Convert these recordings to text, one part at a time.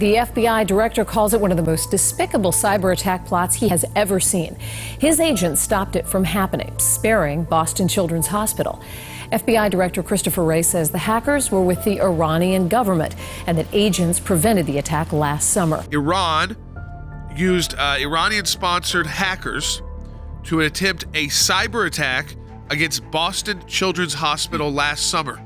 The FBI director calls it one of the most despicable cyber attack plots he has ever seen. His agents stopped it from happening, sparing Boston Children's Hospital. FBI Director Christopher Wray says the hackers were with the Iranian government and that agents prevented the attack last summer. Iran used Iranian-sponsored hackers to attempt a cyber attack against Boston Children's Hospital last summer.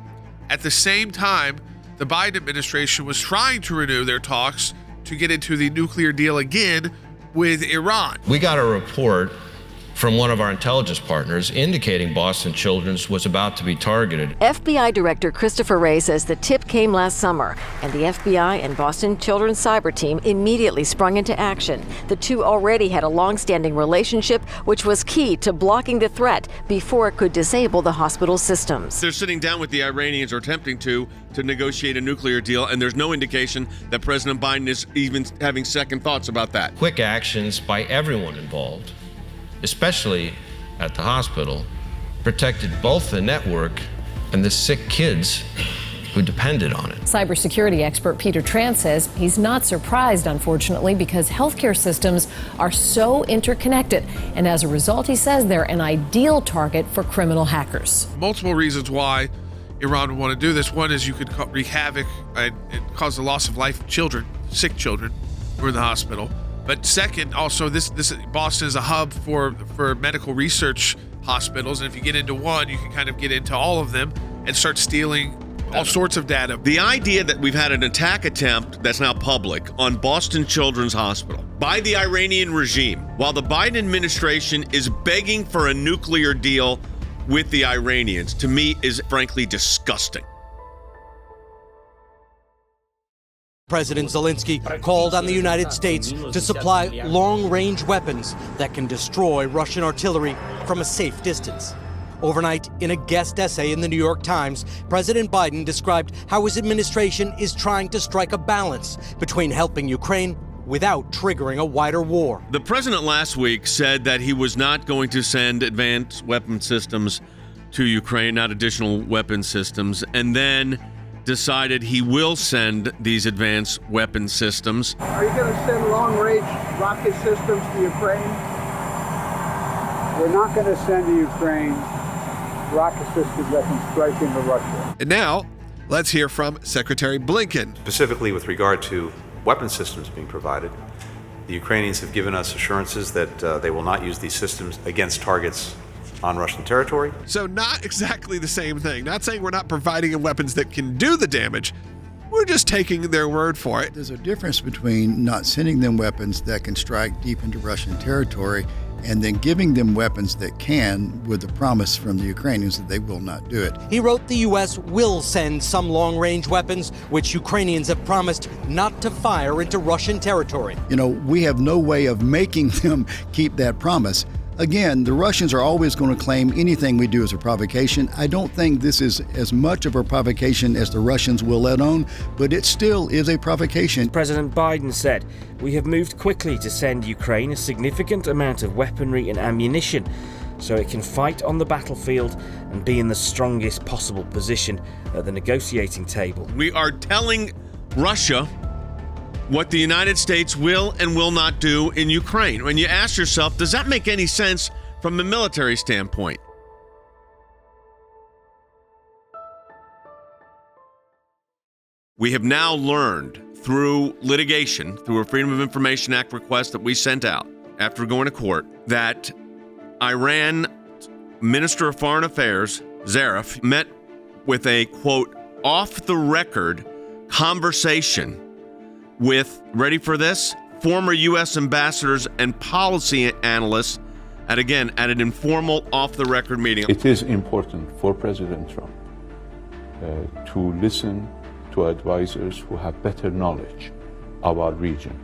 At the same time, the Biden administration was trying to renew their talks to get into the nuclear deal again with Iran. We got a report from one of our intelligence partners indicating Boston Children's was about to be targeted. FBI Director Christopher Wray says the tip came last summer, and the FBI and Boston Children's cyber team immediately sprung into action. The two already had a long-standing relationship, which was key to blocking the threat before it could disable the hospital's systems. They're sitting down with the Iranians, or attempting to negotiate a nuclear deal, and there's no indication that President Biden is even having second thoughts about that. Quick actions by everyone involved, especially at the hospital, protected both the network and the sick kids who depended on it. Cybersecurity expert Peter Tran says he's not surprised, unfortunately, because healthcare systems are so interconnected. And as a result, he says they're an ideal target for criminal hackers. Multiple reasons why Iran would want to do this. One is you could wreak havoc and cause the loss of life of children, sick children who are in the hospital. But second, also, this Boston is a hub for medical research hospitals, and if you get into one, you can kind of get into all of them and start stealing all sorts of data. The idea that we've had an attack attempt that's now public on Boston Children's Hospital by the Iranian regime, while the Biden administration is begging for a nuclear deal with the Iranians, to me is frankly disgusting. President Zelensky called on the United States to supply long-range weapons that can destroy Russian artillery from a safe distance. Overnight, in a guest essay in the New York Times, President Biden described how his administration is trying to strike a balance between helping Ukraine without triggering a wider war. The president last week said that he was not going to send advanced weapon systems to Ukraine, not additional weapon systems, and then decided he will send these advanced weapon systems. Are you going to send long-range rocket systems to Ukraine? We're not going to send to Ukraine rocket systems that can strike into Russia. And now, let's hear from Secretary Blinken. Specifically with regard to weapon systems being provided, the Ukrainians have given us assurances that they will not use these systems against targets on Russian territory. So not exactly the same thing. Not saying we're not providing them weapons that can do the damage. We're just taking their word for it. There's a difference between not sending them weapons that can strike deep into Russian territory and then giving them weapons that can, with the promise from the Ukrainians that they will not do it. He wrote the U.S. will send some long-range weapons, which Ukrainians have promised not to fire into Russian territory. You know, we have no way of making them keep that promise. Again, the Russians are always going to claim anything we do as a provocation. I don't think this is as much of a provocation as the Russians will let on, but it still is a provocation. President Biden said, "We have moved quickly to send Ukraine a significant amount of weaponry and ammunition so it can fight on the battlefield and be in the strongest possible position at the negotiating table." We are telling Russia what the United States will and will not do in Ukraine. When you ask yourself, does that make any sense from a military standpoint? We have now learned through litigation, through a Freedom of Information Act request that we sent out after going to court, that Iran Minister of Foreign Affairs, Zarif, met with a, quote, off-the-record conversation with, ready for this, former U.S. ambassadors and policy analysts at an informal off-the-record meeting. It is important for President Trump to listen to advisors who have better knowledge of our region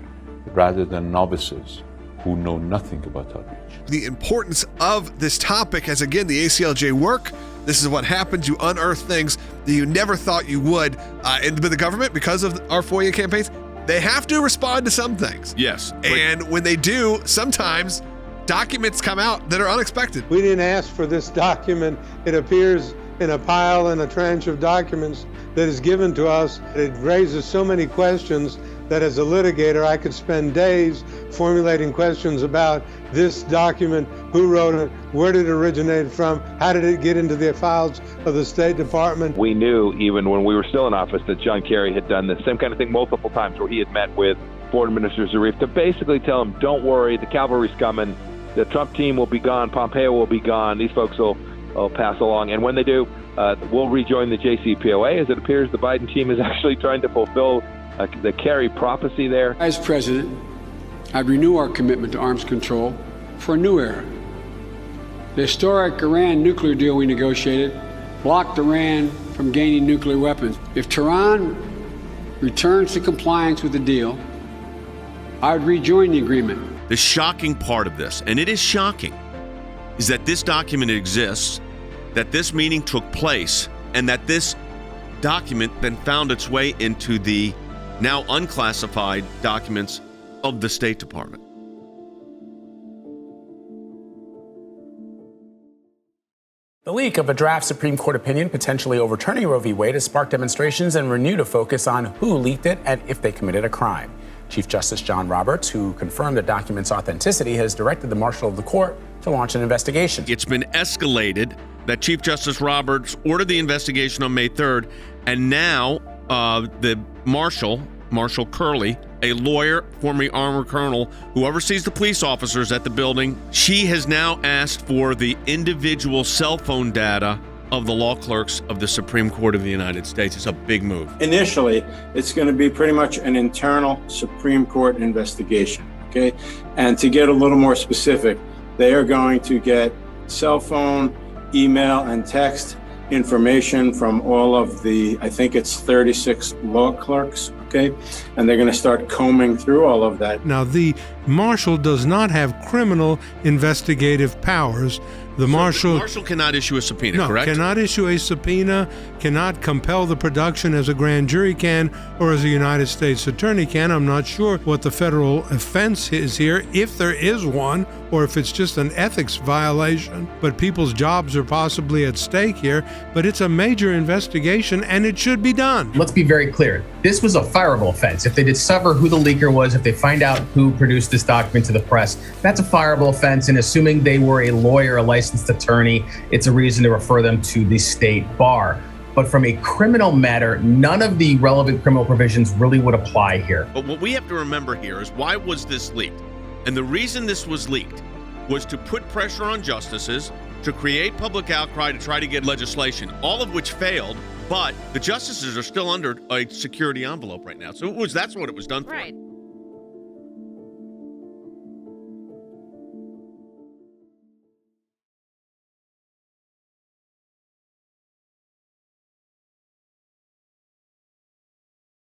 rather than novices who know nothing about our region. The importance of this topic as, again, the ACLJ work. This is what happens. You unearth things that you never thought you would. And with the government, because of our FOIA campaigns, they have to respond to some things. Yes. And when they do, sometimes documents come out that are unexpected. We didn't ask for this document. It appears in a pile in a tranche of documents that is given to us. It raises so many questions that as a litigator, I could spend days formulating questions about this document, who wrote it, where did it originate from, how did it get into the files of the State Department. We knew, even when we were still in office, that John Kerry had done the same kind of thing multiple times, where he had met with Foreign Minister Zarif to basically tell him, don't worry, the cavalry's coming, the Trump team will be gone, Pompeo will be gone, these folks will pass along, and when they do, we'll rejoin the JCPOA. As it appears, the Biden team is actually trying to fulfill the Kerry prophecy there. As president, I renew our commitment to arms control for a new era. The historic Iran nuclear deal we negotiated blocked Iran from gaining nuclear weapons. If Tehran returns to compliance with the deal, I would rejoin the agreement. The shocking part of this, and it is shocking, is that this document exists, that this meeting took place, and that this document then found its way into the now unclassified documents of the State Department. The leak of a draft Supreme Court opinion potentially overturning Roe v. Wade has sparked demonstrations and renewed a focus on who leaked it and if they committed a crime. Chief Justice John Roberts, who confirmed the document's authenticity, has directed the marshal of the court to launch an investigation. It's been escalated that Chief Justice Roberts ordered the investigation on May 3rd, and now the Marshal Curley, a lawyer, former armored colonel, who oversees the police officers at the building, she has now asked for the individual cell phone data of the law clerks of the Supreme Court of the United States. It's a big move. Initially, it's going to be pretty much an internal Supreme Court investigation, okay? And to get a little more specific, they are going to get cell phone, email, and text information from all of the, I think it's 36 law clerks, okay? And they're going to start combing through all of that. Now, the marshal does not have criminal investigative powers. The marshal cannot issue a subpoena, no, correct? Cannot issue a subpoena, cannot compel the production as a grand jury can or as a United States attorney can. I'm not sure what the federal offense is here, if there is one, or if it's just an ethics violation. But people's jobs are possibly at stake here. But it's a major investigation, and it should be done. Let's be very clear. This was a fireable offense. If they discover who the leaker was, if they find out who produced this document to the press, that's a fireable offense. And assuming they were a lawyer, a licensed attorney, it's a reason to refer them to the state bar. But from a criminal matter, none of the relevant criminal provisions really would apply here. But what we have to remember here is, why was this leaked? And the reason this was leaked was to put pressure on justices, to create public outcry, to try to get legislation, all of which failed. But the justices are still under a security envelope right now. So that's what it was done for. Right.